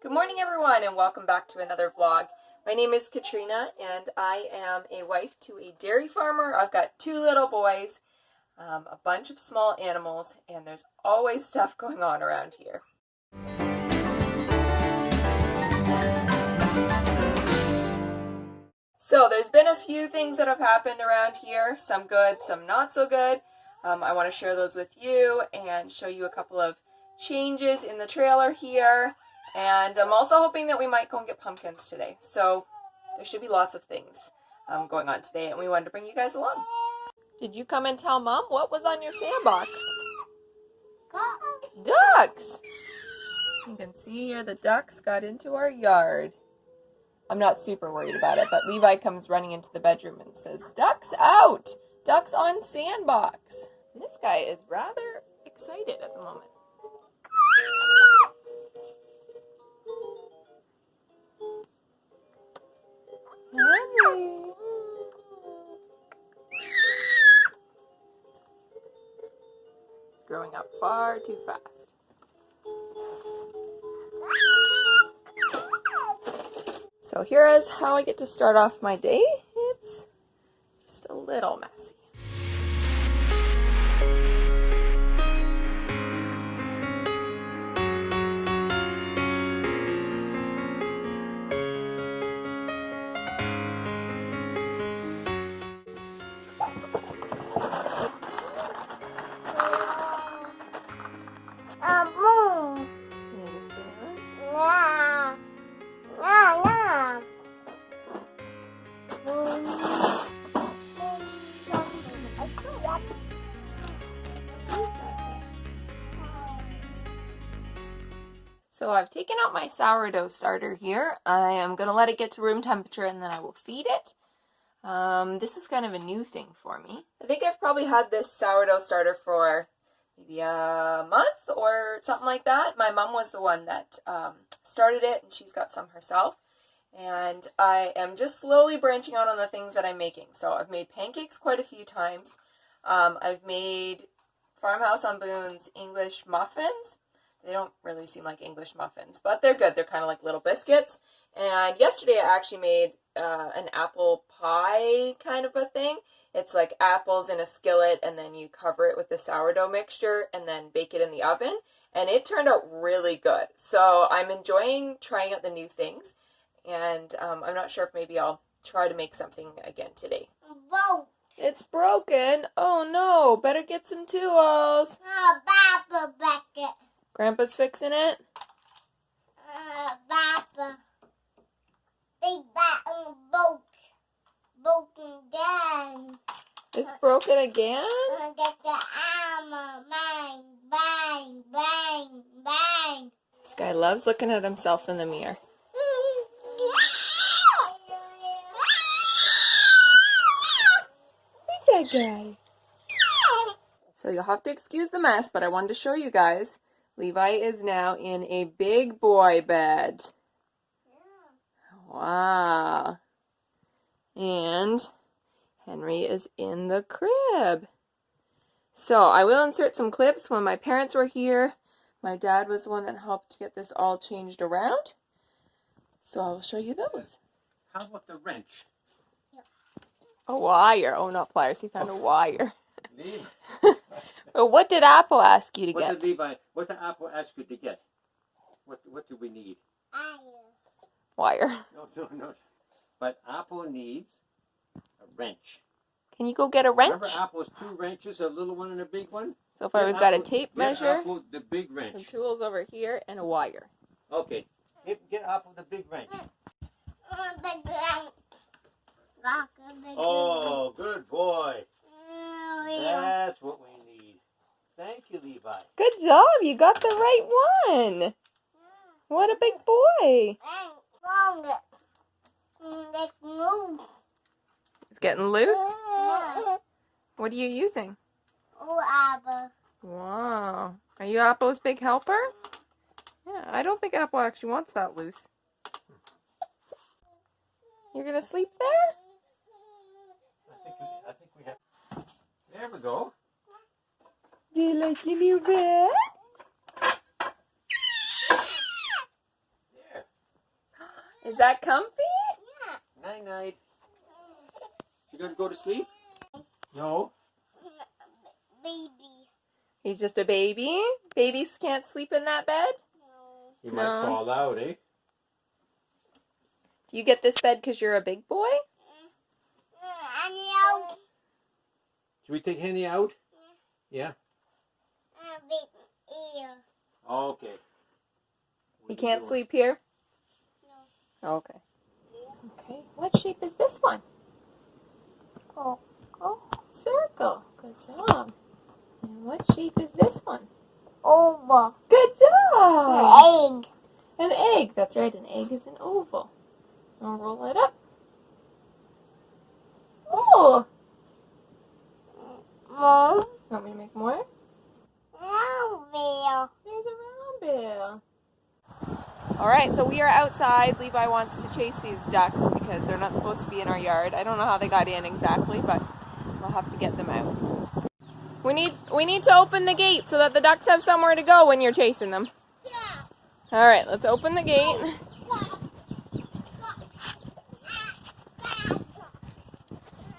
Good morning everyone and welcome back to another vlog. My name is Katrina and I am a wife to a dairy farmer. I've got two little boys, a bunch of small animals, and there's always stuff going on around here. So there's been a few things that have happened around here, some good, some not so good. I want to share those with you and show you a couple of changes in the trailer here. And I'm also hoping that we might go and get pumpkins today. So there should be lots of things going on today, and we wanted to bring you guys along. Did you come and tell Mom what was on your sandbox? Ducks! You can see here the ducks got into our yard. I'm not super worried about it, but Levi comes running into the bedroom and says, "Ducks out! Ducks on sandbox!" And this guy is rather excited at the moment. Henry. It's growing up far too fast. So here is how I get to start off my day. It's just a little messy. So I've taken out my sourdough starter here. I am going to let it get to room temperature and then I will feed it. This is kind of a new thing for me. I think I've probably had this sourdough starter for maybe a month or something like that. My mom was the one that started it, and she's got some herself. And I am just slowly branching out on the things that I'm making. So I've made pancakes quite a few times. I've made Farmhouse on Boone's English muffins. They don't really seem like English muffins, but they're good. They're kind of like little biscuits. And yesterday I actually made an apple pie kind of a thing. It's like apples in a skillet, and then you cover it with the sourdough mixture and then bake it in the oven. And it turned out really good. So I'm enjoying trying out the new things. And I'm not sure if maybe I'll try to make something again today. It's broken. Oh no, better get some tools. Papa back it. Grandpa's fixing it? Papa. Big bat broken again. It's broken again? Get the armor. Bang, bang, bang, bang. This guy loves looking at himself in the mirror. Who's that guy? So you'll have to excuse the mess, but I wanted to show you guys. Levi is now in a big boy bed. Wow. And Henry is in the crib. So I will insert some clips. When my parents were here, my dad was the one that helped get this all changed around. So I will show you those. How about the wrench? A wire. Oh, not pliers. He found a wire. Levi. Well, what did Apple ask you to get? What did Apple ask you to get? What do we need? Wire. No. But Apple needs a wrench. Can you go get a wrench? Remember Apple's two wrenches, a little one and a big one? So far we've got a tape measure, Apple the big wrench. some tools over here, and a wire. Okay. Get Apple the big wrench. Oh, good boy. That's what we need. Thank you, Levi. Good job. You got the right one. What a big boy. It's getting loose? What are you using? Wow. Are you Apple's big helper? Yeah, I don't think Apple actually wants that loose. You're going to sleep there? I think we have. There we go. Do you like your new bed? There. Is that comfy? Yeah. Night night. You gonna go to sleep? No. Baby. He's just a baby? Babies can't sleep in that bed? No. You No. might fall out, eh? Do you get this bed because you're a big boy? And you. Should we take Henny out? Yeah. Big ear. Okay. He can't sleep here? No. Okay. Okay. What shape is this one? Oh, circle. Good job. And what shape is this one? Over. Good job. Egg. An egg. That's right. An egg is an oval. I'll roll it up. Oh. Mom. Want me to make more? Bear. There's a round bill. Alright, so we are outside. Levi wants to chase these ducks because they're not supposed to be in our yard. I don't know how they got in exactly, but we'll have to get them out. We need to open the gate so that the ducks have somewhere to go when you're chasing them. Yeah. Alright, let's open the gate.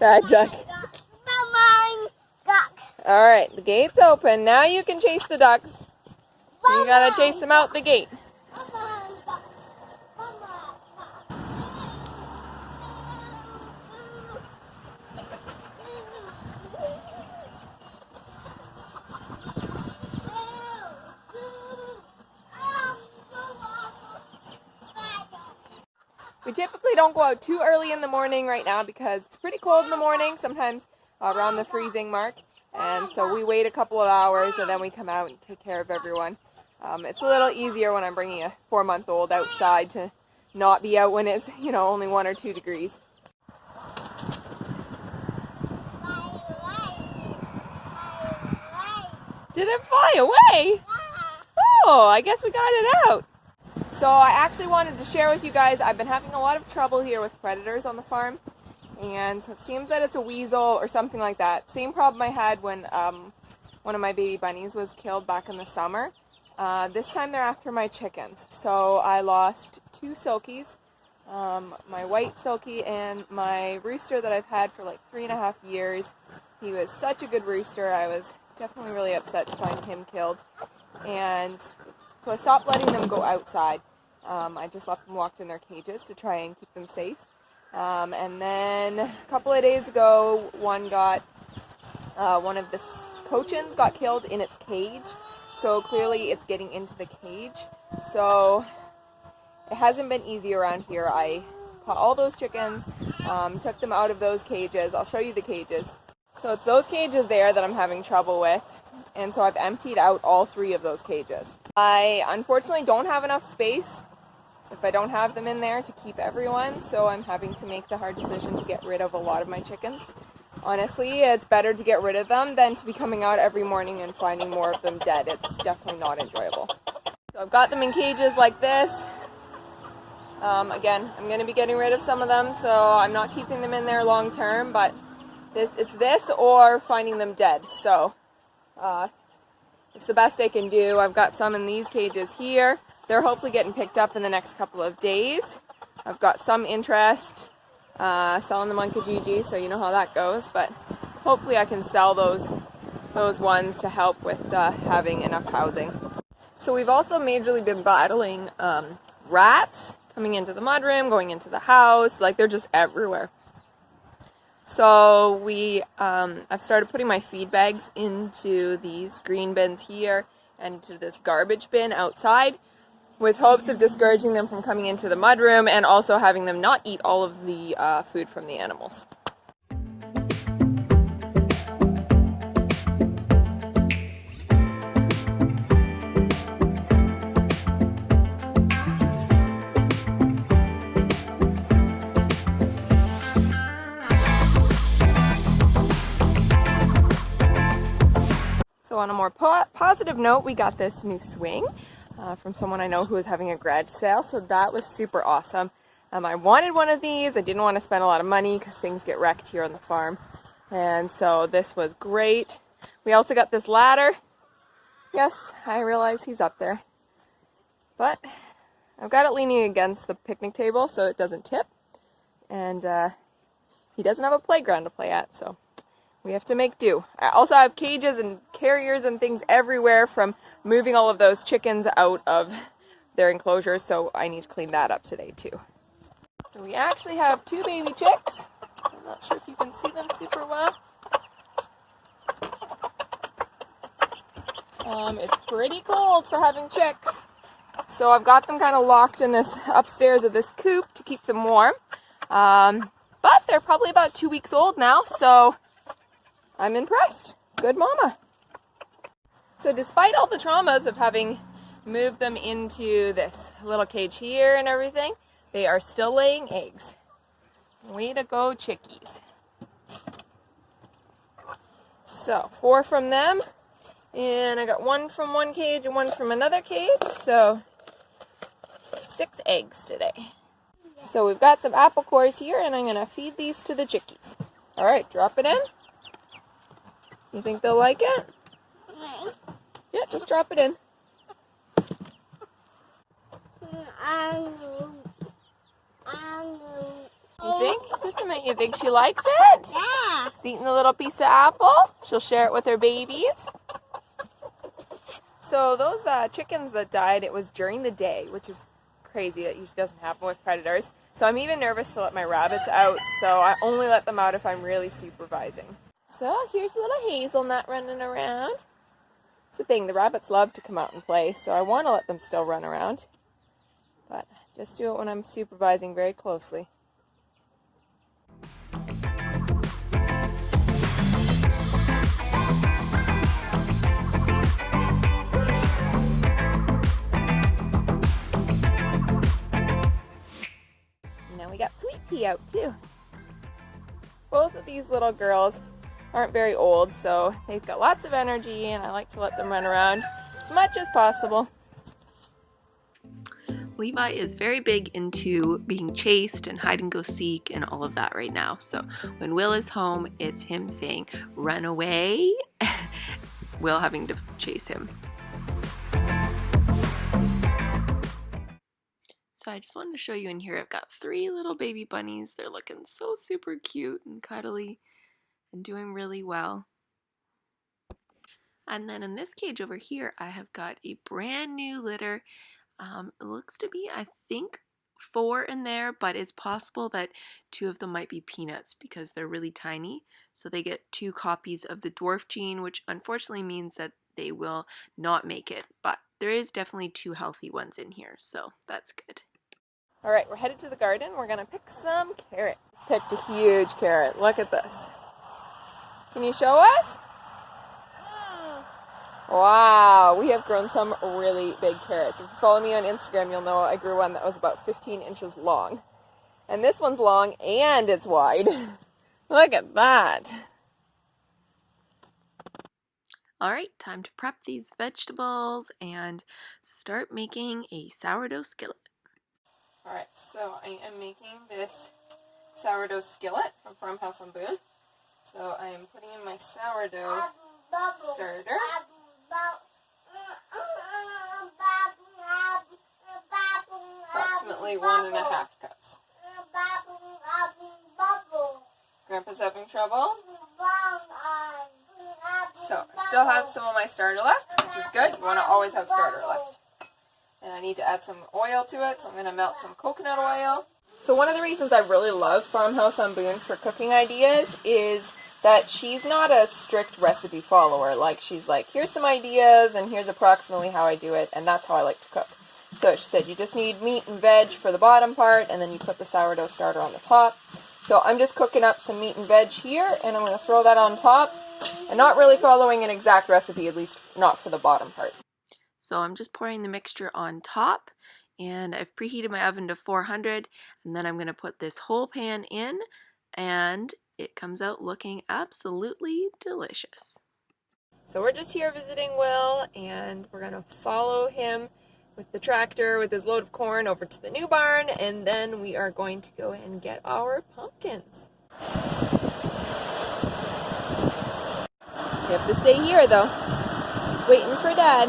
Bad duck. Alright, the gate's open. Now you can chase the ducks. You gotta chase them out the gate. We typically don't go out too early in the morning right now because it's pretty cold in the morning, sometimes around the freezing mark. And so we wait a couple of hours and then we come out and take care of everyone. It's a little easier when I'm bringing a 4-month-old outside to not be out when it's, only 1 or 2 degrees. Did it fly away? Oh, I guess we got it out. So I actually wanted to share with you guys, I've been having a lot of trouble here with predators on the farm. And so it seems that it's a weasel or something like that. Same problem I had when one of my baby bunnies was killed back in the summer. This time they're after my chickens. So I lost 2 silkies, my white silkie and my rooster that I've had for like 3.5 years. He was such a good rooster. I was definitely really upset to find him killed. And so I stopped letting them go outside. I just left them locked in their cages to try and keep them safe. And then a couple of days ago, one of the cochins got killed in its cage. So clearly it's getting into the cage. So it hasn't been easy around here. I caught all those chickens, took them out of those cages. I'll show you the cages. So it's those cages there that I'm having trouble with. And so I've emptied out all 3 of those cages. I unfortunately don't have enough space if I don't have them in there to keep everyone, so I'm having to make the hard decision to get rid of a lot of my chickens. Honestly, it's better to get rid of them than to be coming out every morning and finding more of them dead. It's definitely not enjoyable. So I've got them in cages like this. Again, I'm going to be getting rid of some of them, so I'm not keeping them in there long term, but it's this or finding them dead. So it's the best I can do. I've got some in these cages here. They're hopefully getting picked up in the next couple of days. I've got some interest selling them on Kijiji, so you know how that goes. But hopefully I can sell those ones to help with having enough housing. So we've also majorly been battling rats coming into the mudroom, going into the house. Like, they're just everywhere. So I've started putting my feed bags into these green bins here and to this garbage bin outside, with hopes of discouraging them from coming into the mudroom and also having them not eat all of the food from the animals. So on a more positive note, we got this new swing from someone I know who was having a garage sale, so that was super awesome. I wanted one of these. I didn't want to spend a lot of money because things get wrecked here on the farm, and so this was great. We also got this ladder. Yes, I realize he's up there, but I've got it leaning against the picnic table so it doesn't tip. And he doesn't have a playground to play at, so we have to make do. I also have cages and carriers and things everywhere from moving all of those chickens out of their enclosures, so I need to clean that up today too. So we actually have 2 baby chicks. I'm not sure if you can see them super well. It's pretty cold for having chicks. So I've got them kind of locked in this upstairs of this coop to keep them warm. But they're probably about 2 weeks old now, so I'm impressed. Good mama. So despite all the traumas of having moved them into this little cage here and everything, they are still laying eggs. Way to go, chickies. So 4 from them, and I got 1 from one cage and 1 from another cage, so 6 eggs today. So we've got some apple cores here, and I'm going to feed these to the chickies. All right, drop it in. You think they'll like it? Yeah, just drop it in. You think? Just a minute, you think she likes it? Yeah. She's eating a little piece of apple. She'll share it with her babies. So those chickens that died, it was during the day, which is crazy. That usually doesn't happen with predators. So I'm even nervous to let my rabbits out, so I only let them out if I'm really supervising. So here's little hazelnut running around. It's the thing, the rabbits love to come out and play, so I want to let them still run around. But just do it when I'm supervising very closely. Now we got Sweet Pea out too. Both of these little girls aren't very old, so they've got lots of energy, and I like to let them run around as much as possible. Levi is very big into being chased and hide and go seek and all of that right now. So when Will is home, it's him saying, "Run away," Will having to chase him. So I just wanted to show you in here, I've got 3 little baby bunnies. They're looking so super cute and cuddly and doing really well. And then in this cage over here, I have got a brand new litter. It looks to be, I think, 4 in there, but it's possible that 2 of them might be peanuts because they're really tiny. So they get 2 copies of the dwarf gene, which unfortunately means that they will not make it. But there is definitely 2 healthy ones in here, so that's good. All right, we're headed to the garden. We're going to pick some carrots. Picked a huge carrot. Look at this. Can you show us? Wow, we have grown some really big carrots. If you follow me on Instagram, you'll know I grew one that was about 15 inches long. And this one's long and it's wide. Look at that. All right, time to prep these vegetables and start making a sourdough skillet. All right, so I am making this sourdough skillet from Farmhouse on Boone. So I am putting in my sourdough starter. Approximately 1.5 cups. Grandpa's having trouble. So I still have some of my starter left, which is good. You want to always have starter left. And I need to add some oil to it, so I'm going to melt some coconut oil. So one of the reasons I really love Farmhouse on Boone for cooking ideas is that she's not a strict recipe follower. Like, she's like, here's some ideas, and here's approximately how I do it, and that's how I like to cook. So she said you just need meat and veg for the bottom part, and then you put the sourdough starter on the top. So I'm just cooking up some meat and veg here, and I'm going to throw that on top. And not really following an exact recipe, at least not for the bottom part. So I'm just pouring the mixture on top, and I've preheated my oven to 400, and then I'm going to put this whole pan in, and it comes out looking absolutely delicious. So we're just here visiting Will, and we're going to follow him with the tractor with his load of corn over to the new barn, and then we are going to go and get our pumpkins. You have to stay here though. He's waiting for Dad.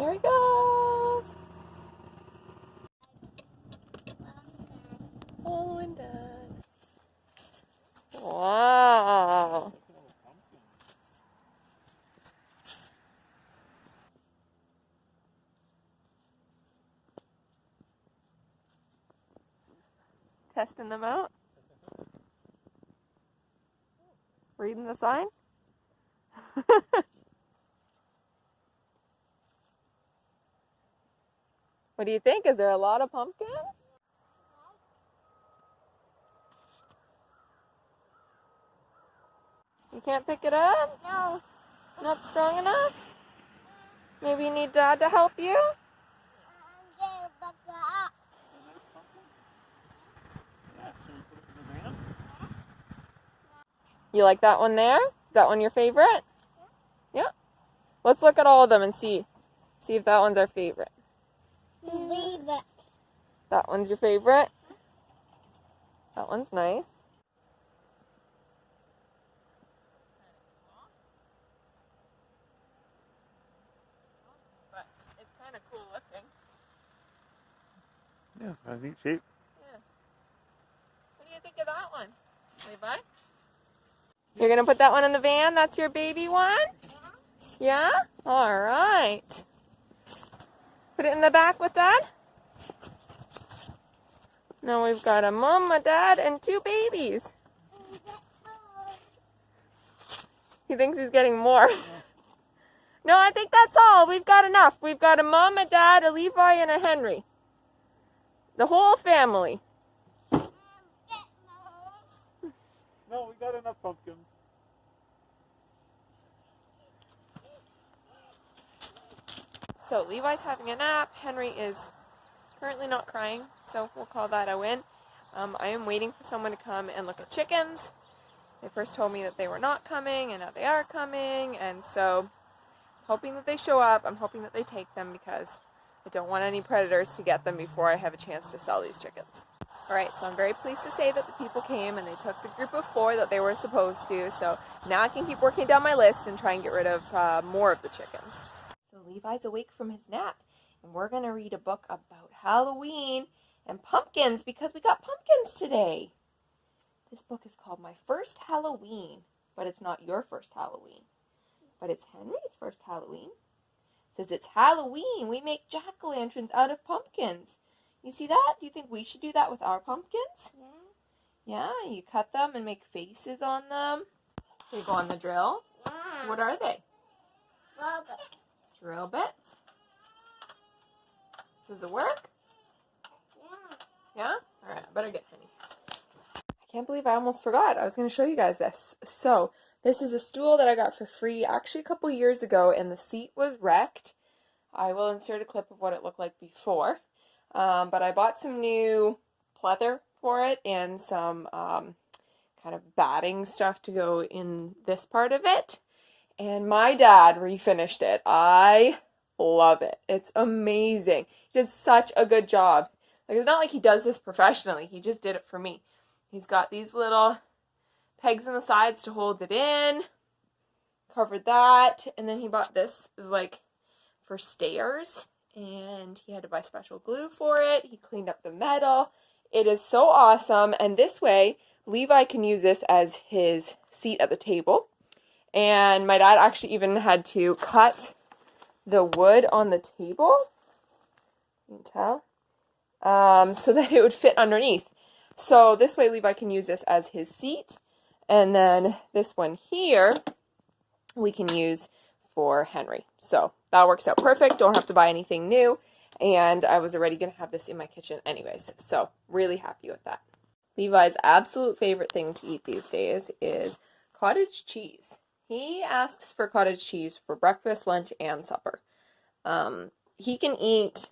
There he goes. All and done. Wow. Testing them out. Reading the sign. What do you think? Is there a lot of pumpkins? You can't pick it up? No. Not strong enough? Maybe you need Dad to help you? You like that one there? Is that one your favorite? Yeah. Let's look at all of them and see if that one's our favorite. That one's your favorite? That one's nice. But it's kind of cool looking. Yeah, it's got a neat shape. Yeah. What do you think of that one, Levi? You're going to put that one in the van? That's your baby one? Yeah? All right. Put it in the back with Dad? Now we've got a mom, a dad, and 2 babies. He thinks he's getting more. No, I think that's all. We've got enough. We've got a mom, a dad, a Levi, and a Henry. The whole family. No, we got enough pumpkins. So Levi's having a nap. Henry is currently not crying, so we'll call that a win. I am waiting for someone to come and look at chickens. They first told me that they were not coming, and now they are coming, and so I'm hoping that they show up. I'm hoping that they take them because I don't want any predators to get them before I have a chance to sell these chickens. Alright, so I'm very pleased to say that the people came and they took the group of 4 that they were supposed to, so now I can keep working down my list and try and get rid of more of the chickens. So Levi's awake from his nap, and we're going to read a book about Halloween and pumpkins because we got pumpkins today. This book is called My First Halloween, but it's not your first Halloween, but it's Henry's first Halloween. It says it's Halloween. We make jack-o'-lanterns out of pumpkins. You see that? Do you think we should do that with our pumpkins? Yeah, you cut them and make faces on them. They go on the drill. What are they? Drill bits. Does it work? Yeah? Alright, I better get Henny. I can't believe I almost forgot. I was going to show you guys this. So, this is a stool that I got for free actually a couple years ago, and the seat was wrecked. I will insert a clip of what it looked like before. But I bought some new pleather for it and some kind of batting stuff to go in this part of it. And my dad refinished it. I love it. It's amazing. He did such a good job. Like, it's not like he does this professionally. He just did it for me. He's got these little pegs in the sides to hold it in. Covered that. And then he bought this is like for stairs. And he had to buy special glue for it. He cleaned up the metal. It is so awesome. And this way, Levi can use this as his seat at the table. And my dad actually even had to cut the wood on the table. You can tell. So that it would fit underneath. So this way Levi can use this as his seat. And then this one here we can use for Henry. So that works out perfect. Don't have to buy anything new. And I was already going to have this in my kitchen anyways. So really happy with that. Levi's absolute favorite thing to eat these days is cottage cheese. He asks for cottage cheese for breakfast, lunch, and supper. He can eat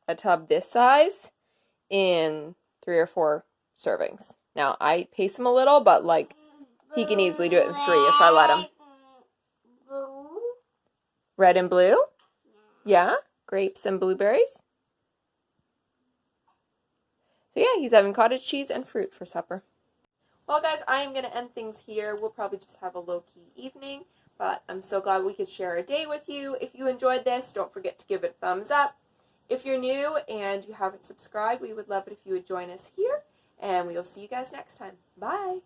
a tub this size in 3 or 4 servings. Now, I pace him a little, but like, he can easily do it in 3 if I let him. Red and blue? Yeah, grapes and blueberries. So yeah, he's having cottage cheese and fruit for supper. Well guys, I am going to end things here. We'll probably just have a low-key evening. But I'm so glad we could share a day with you. If you enjoyed this, don't forget to give it a thumbs up. If you're new and you haven't subscribed, we would love it if you would join us here. And we will see you guys next time. Bye!